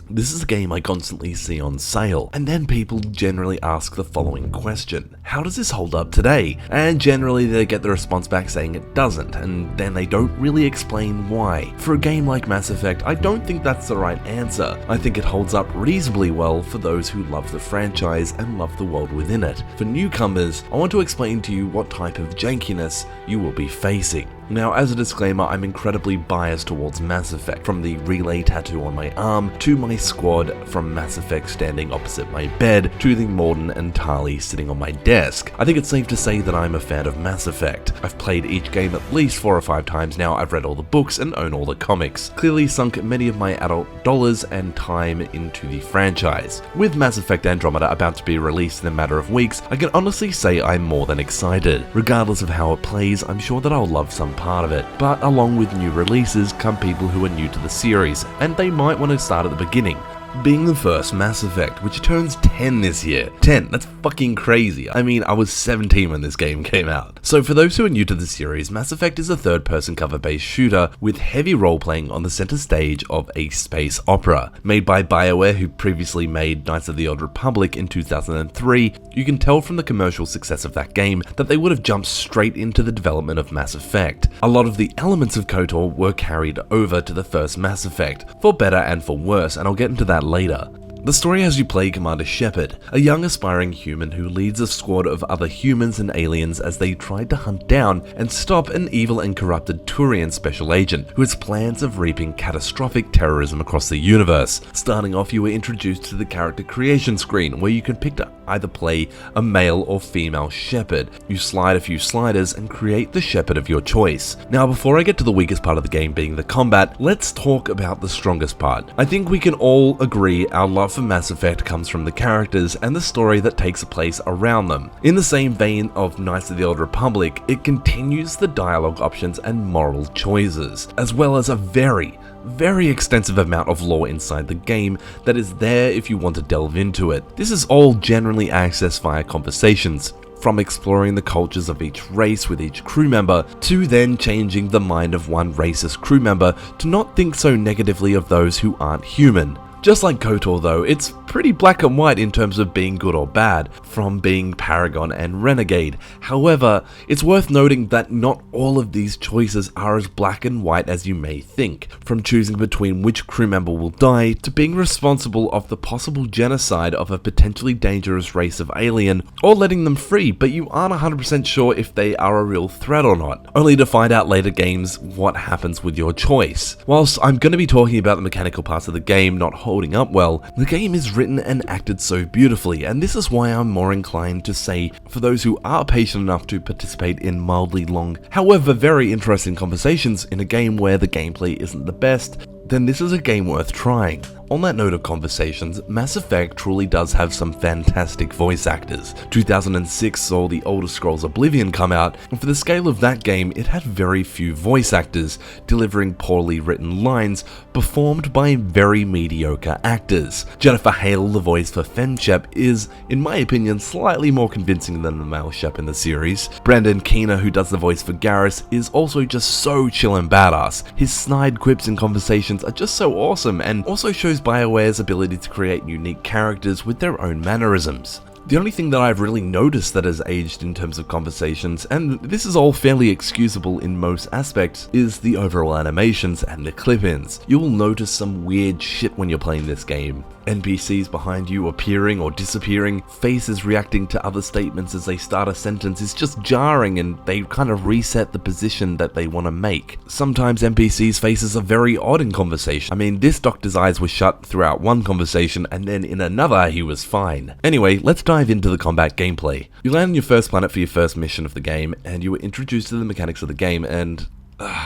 This is a game I constantly see on sale, and then people generally ask the following question: how does this hold up today? And generally they get the response back saying it doesn't, and then they don't really explain why. For a game like Mass Effect, I don't think that's the right answer. I think it holds up reasonably well for those who love the franchise and love the world within it. For newcomers, I want to explain to you what type of jankiness you will be facing. Now, as a disclaimer, I'm incredibly biased towards Mass Effect, from the relay tattoo on my arm, to my squad from Mass Effect standing opposite my bed, to the Morden and Tali sitting on my desk. I think it's safe to say that I'm a fan of Mass Effect. I've played each game at least 4 or 5 times now, I've read all the books and own all the comics, clearly sunk many of my adult dollars and time into the franchise. With Mass Effect Andromeda about to be released in a matter of weeks, I can honestly say I'm more than excited. Regardless of how it plays, I'm sure that I'll love some part of it. But along with new releases come people who are new to the series, and they might want to start at the beginning. Being the first Mass Effect, which turns 10 this year. 10, that's fucking crazy. I mean, I was 17 when this game came out. So for those who are new to the series, Mass Effect is a third-person cover-based shooter with heavy role-playing on the center stage of a space opera. Made by BioWare, who previously made Knights of the Old Republic in 2003, you can tell from the commercial success of that game that they would have jumped straight into the development of Mass Effect. A lot of the elements of KOTOR were carried over to the first Mass Effect, for better and for worse, and I'll get into that later. The story has you play Commander Shepard, a young aspiring human who leads a squad of other humans and aliens as they try to hunt down and stop an evil and corrupted Turian special agent who has plans of reaping catastrophic terrorism across the universe. Starting off, you were introduced to the character creation screen, where you can pick to either play a male or female Shepard. You slide a few sliders and create the Shepard of your choice. Now, before I get to the weakest part of the game being the combat, let's talk about the strongest part. I think we can all agree our love for Mass Effect comes from the characters and the story that takes place around them. In the same vein of Knights of the Old Republic, it continues the dialogue options and moral choices, as well as a very extensive amount of lore inside the game that is there if you want to delve into it. This is all generally accessed via conversations, from exploring the cultures of each race with each crew member, to then changing the mind of one racist crew member to not think so negatively of those who aren't human. Just like KOTOR though, it's pretty black and white in terms of being good or bad, from being Paragon and Renegade. However, it's worth noting that not all of these choices are as black and white as you may think, from choosing between which crew member will die, to being responsible of the possible genocide of a potentially dangerous race of alien, or letting them free, but you aren't 100% sure if they are a real threat or not, only to find out later games what happens with your choice. Whilst I'm going to be talking about the mechanical parts of the game not holding up well, the game is written and acted so beautifully, and this is why I'm more inclined to say, for those who are patient enough to participate in mildly long, however very interesting conversations in a game where the gameplay isn't the best, then this is a game worth trying. On that note of conversations, Mass Effect truly does have some fantastic voice actors. 2006 saw The Elder Scrolls Oblivion come out, and for the scale of that game, it had very few voice actors, delivering poorly written lines performed by very mediocre actors. Jennifer Hale, the voice for Fen Shep, is, in my opinion, slightly more convincing than the male Shep in the series. Brendan Keener, who does the voice for Garrus, is also just so chill and badass. His snide quips and conversations are just so awesome, and also shows BioWare's ability to create unique characters with their own mannerisms. The only thing that I've really noticed that has aged in terms of conversations, and this is all fairly excusable in most aspects, is the overall animations and the clip-ins. You will notice some weird shit when you're playing this game. NPCs behind you appearing or disappearing, faces reacting to other statements as they start a sentence is just jarring, and they kind of reset the position that they want to make. Sometimes NPCs' faces are very odd in conversation. I mean, this doctor's eyes were shut throughout one conversation, and then in another he was fine. Anyway, let's dive into the combat gameplay. You land on your first planet for your first mission of the game, and you were introduced to the mechanics of the game, and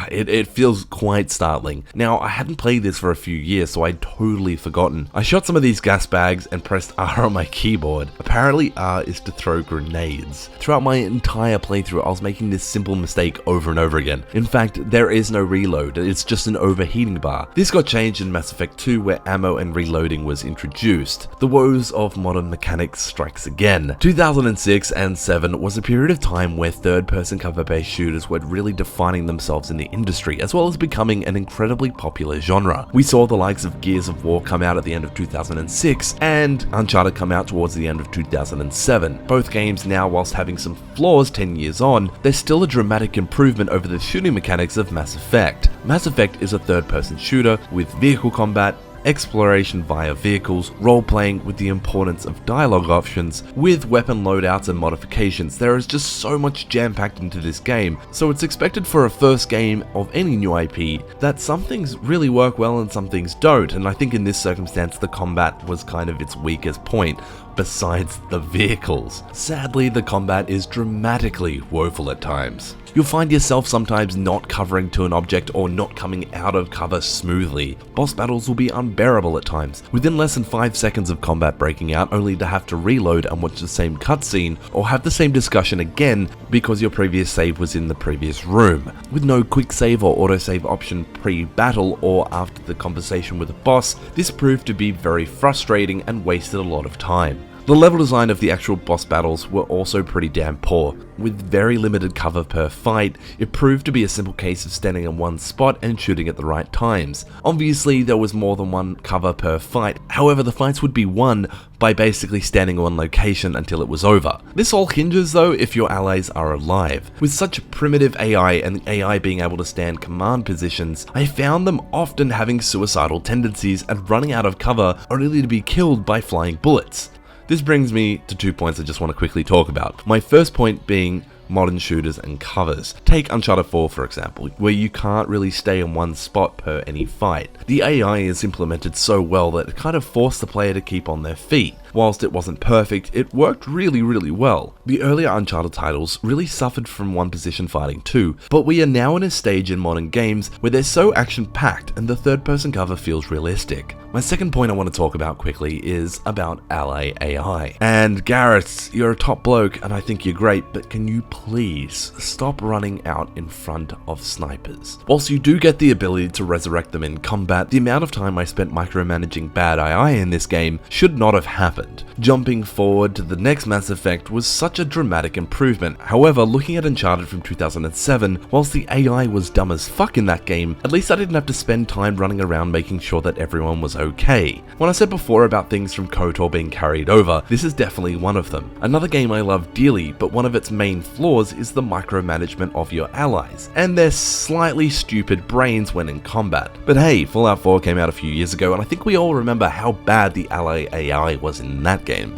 it feels quite startling. Now, I hadn't played this for a few years, so I'd totally forgotten. I shot some of these gas bags and pressed R on my keyboard. Apparently R is to throw grenades. Throughout my entire playthrough, I was making this simple mistake over and over again. In fact, there is no reload, it's just an overheating bar. This got changed in Mass Effect 2, where ammo and reloading was introduced. The woes of modern mechanics strikes again. 2006 and 7 was a period of time where third-person cover-based shooters were really defining themselves themselves in the industry, as well as becoming an incredibly popular genre. We saw the likes of Gears of War come out at the end of 2006, and Uncharted come out towards the end of 2007. Both games now, whilst having some flaws 10 years on, they're still a dramatic improvement over the shooting mechanics of Mass Effect. Mass Effect is a third-person shooter with vehicle combat, exploration via vehicles, role-playing with the importance of dialogue options, with weapon loadouts and modifications. There is just so much jam-packed into this game, so it's expected for a first game of any new IP that some things really work well and some things don't, and I think in this circumstance the combat was kind of its weakest point, besides the vehicles. Sadly, the combat is dramatically woeful at times. You'll find yourself sometimes not covering to an object or not coming out of cover smoothly. Boss battles will be unbearable at times, within less than 5 seconds of combat breaking out, only to have to reload and watch the same cutscene or have the same discussion again because your previous save was in the previous room. With no quick save or autosave option pre-battle or after the conversation with a boss, this proved to be very frustrating and wasted a lot of time. The level design of the actual boss battles were also pretty damn poor. With very limited cover per fight, it proved to be a simple case of standing in one spot and shooting at the right times. Obviously, there was more than one cover per fight, however the fights would be won by basically standing on one location until it was over. This all hinges though if your allies are alive. With such primitive AI and AI being able to stand command positions, I found them often having suicidal tendencies and running out of cover only to be killed by flying bullets. This brings me to 2 points I just want to quickly talk about. My first point being modern shooters and covers. Take Uncharted 4 for example, where you can't really stay in one spot per any fight. The AI is implemented so well that it kind of forced the player to keep on their feet. Whilst it wasn't perfect, it worked really well. The earlier Uncharted titles really suffered from one position fighting too, but we are now in a stage in modern games where they're so action-packed and the third-person cover feels realistic. My second point I want to talk about quickly is about ally AI. And Garrett, you're a top bloke and I think you're great, but can you please stop running out in front of snipers? Whilst you do get the ability to resurrect them in combat, the amount of time I spent micromanaging bad AI in this game should not have happened. Jumping forward to the next Mass Effect was such a dramatic improvement. However, looking at Uncharted from 2007, whilst the AI was dumb as fuck in that game, at least I didn't have to spend time running around making sure that everyone was okay. When I said before about things from KOTOR being carried over, this is definitely one of them. Another game I love dearly, but one of its main flaws is the micromanagement of your allies, and their slightly stupid brains when in combat. But hey, Fallout 4 came out a few years ago, and I think we all remember how bad the ally AI was in that game.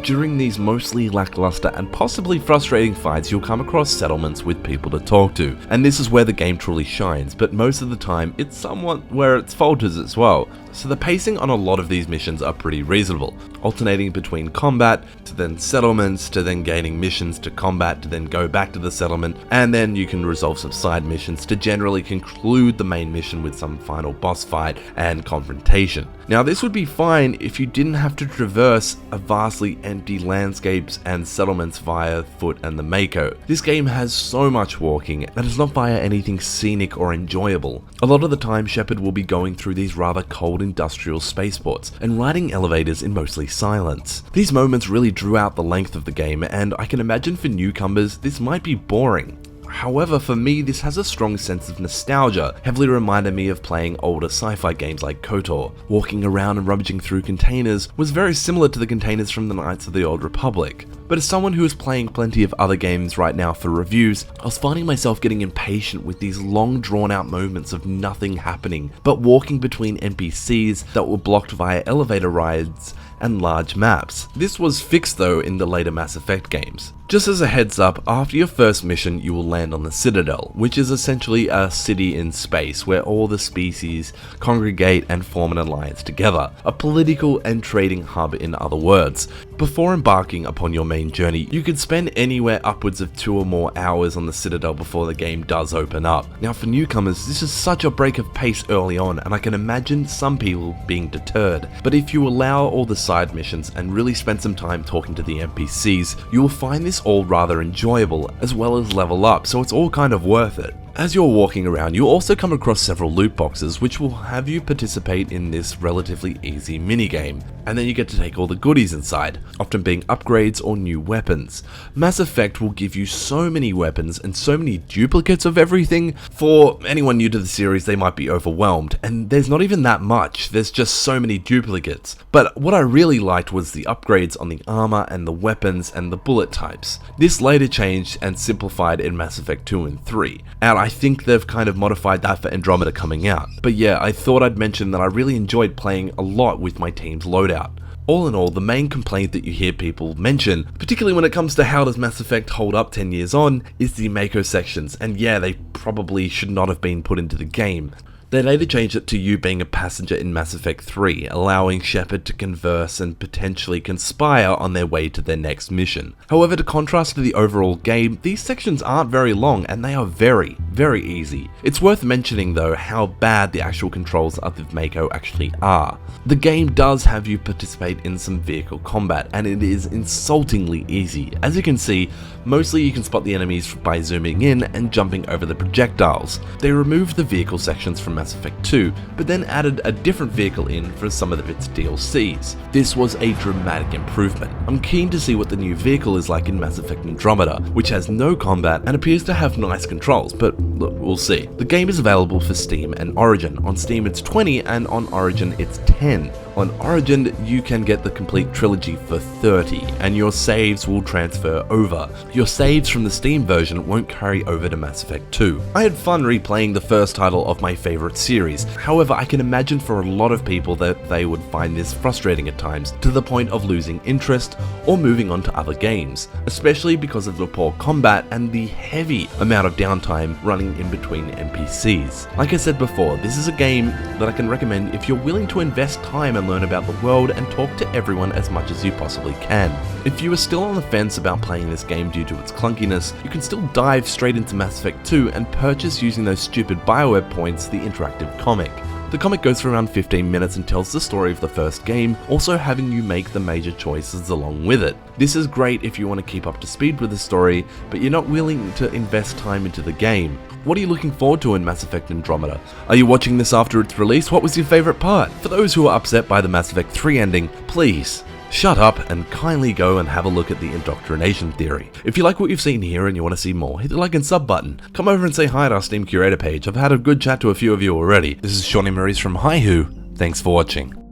During these mostly lackluster and possibly frustrating fights, you'll come across settlements with people to talk to, and this is where the game truly shines, but most of the time it's somewhat where it falters as well. So the pacing on a lot of these missions are pretty reasonable, alternating between combat to then settlements to then gaining missions to combat to then go back to the settlement, and then you can resolve some side missions to generally conclude the main mission with some final boss fight and confrontation. Now this would be fine if you didn't have to traverse a vastly empty landscapes and settlements via foot and the Mako. This game has so much walking that is not via anything scenic or enjoyable. A lot of the time Shepard will be going through these rather cold industrial spaceports and riding elevators in mostly silence. These moments really drew out the length of the game, and I can imagine for newcomers this might be boring. However, for me, this has a strong sense of nostalgia, heavily reminded me of playing older sci-fi games like KOTOR. Walking around and rummaging through containers was very similar to the containers from the Knights of the Old Republic. But as someone who is playing plenty of other games right now for reviews, I was finding myself getting impatient with these long drawn out moments of nothing happening, but walking between NPCs that were blocked via elevator rides and large maps. This was fixed though in the later Mass Effect games. Just as a heads up, after your first mission you will land on the Citadel, which is essentially a city in space where all the species congregate and form an alliance together, a political and trading hub in other words. Before embarking upon your main journey, you could spend anywhere upwards of 2 or more hours on the Citadel before the game does open up. Now for newcomers, this is such a break of pace early on, and I can imagine some people being deterred. But if you allow all the side missions and really spend some time talking to the NPCs, you will find this all rather enjoyable, as well as level up, so it's all kind of worth it. As you're walking around, you'll also come across several loot boxes which will have you participate in this relatively easy minigame, and then you get to take all the goodies inside, often being upgrades or new weapons. Mass Effect will give you so many weapons and so many duplicates of everything. For anyone new to the series, they might be overwhelmed, and there's not even that much, there's just so many duplicates. But what I really liked was the upgrades on the armor and the weapons and the bullet types. This later changed and simplified in Mass Effect 2 and 3, and I think they've kind of modified that for Andromeda coming out. But yeah, I thought I'd mention that I really enjoyed playing a lot with my team's loadout. All in all, the main complaint that you hear people mention, particularly when it comes to how does Mass Effect hold up 10 years on, is the Mako sections, and yeah, they probably should not have been put into the game. They later changed it to you being a passenger in Mass Effect 3, allowing Shepard to converse and potentially conspire on their way to their next mission. However, to contrast to the overall game, these sections aren't very long and they are very, very easy. It's worth mentioning though how bad the actual controls of the Mako actually are. The game does have you participate in some vehicle combat, and it is insultingly easy. As you can see, mostly you can spot the enemies by zooming in and jumping over the projectiles. They removed the vehicle sections from Mass Effect 2, but then added a different vehicle in for some of its DLCs. This was a dramatic improvement. I'm keen to see what the new vehicle is like in Mass Effect Andromeda, which has no combat and appears to have nice controls, but look, we'll see. The game is available for Steam and Origin. On Steam it's 20 and on Origin it's 10. On Origin, you can get the complete trilogy for 30, and your saves will transfer over. Your saves from the Steam version won't carry over to Mass Effect 2. I had fun replaying the first title of my favourite series, however I can imagine for a lot of people that they would find this frustrating at times, to the point of losing interest or moving on to other games, especially because of the poor combat and the heavy amount of downtime running in between NPCs. Like I said before, this is a game that I can recommend if you're willing to invest time and learn about the world and talk to everyone as much as you possibly can. If you are still on the fence about playing this game due to its clunkiness, you can still dive straight into Mass Effect 2 and purchase using those stupid BioWare points the interactive comic. The comic goes for around 15 minutes and tells the story of the first game, also having you make the major choices along with it. This is great if you want to keep up to speed with the story, but you're not willing to invest time into the game. What are you looking forward to in Mass Effect Andromeda? Are you watching this after its release? What was your favourite part? For those who are upset by the Mass Effect 3 ending, please shut up and kindly go and have a look at the indoctrination theory. If you like what you've seen here and you want to see more, hit the like and sub button. Come over and say hi at our Steam Curator page. I've had a good chat to a few of you already. This is Shawnee Maurice from Hihu. Thanks for watching.